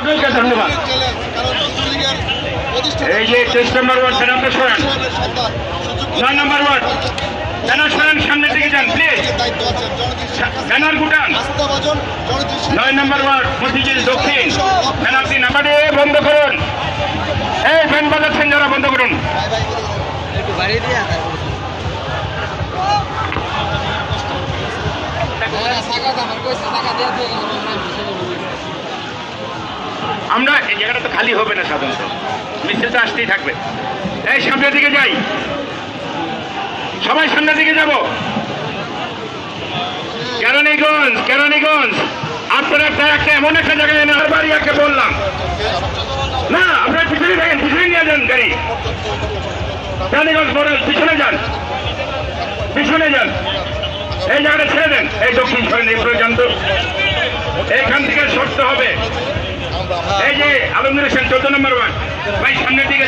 আপনাকে ধন্যবাদ। এই যে 23 নম্বর ওয়ার্ড ব্যানারটা সরান, 9 নম্বর ওয়ার্ড ব্যানার সরান, সামনের দিকে যান প্লিজ, ব্যানার গুটান। 9 নম্বর ওয়ার্ড মতিঝিল দক্ষিণ, ব্যানারটি নামারে বন্ধ করুন। এই ব্যান্ড বাজাচ্ছেন যারা, বন্ধ করুন। আমরা এই জায়গাটা তো খালি হবে না, সাধারণত মিছিলটা আসতেই থাকবে। এই সামনের দিকে যাই, সবাই সামনের দিকে যাব। কেরানীগঞ্জ আপনারা একটা এমন একটা জায়গায় বারবারই আগে বললাম না, আপনারা পিছনে থাকেন, পিছনে নিয়ে যান গাড়ি। কেরানীগঞ্জ মডেল পিছনে যান। এই জায়গাটা ছেড়ে দেন, এই দক্ষিণ সরেন, এই পর্যন্ত এখান থেকে সরতে হবে। এই যে আলমগীর হোসেন 14 নম্বর ওয়ার্ড, ভাই সামনের দিকে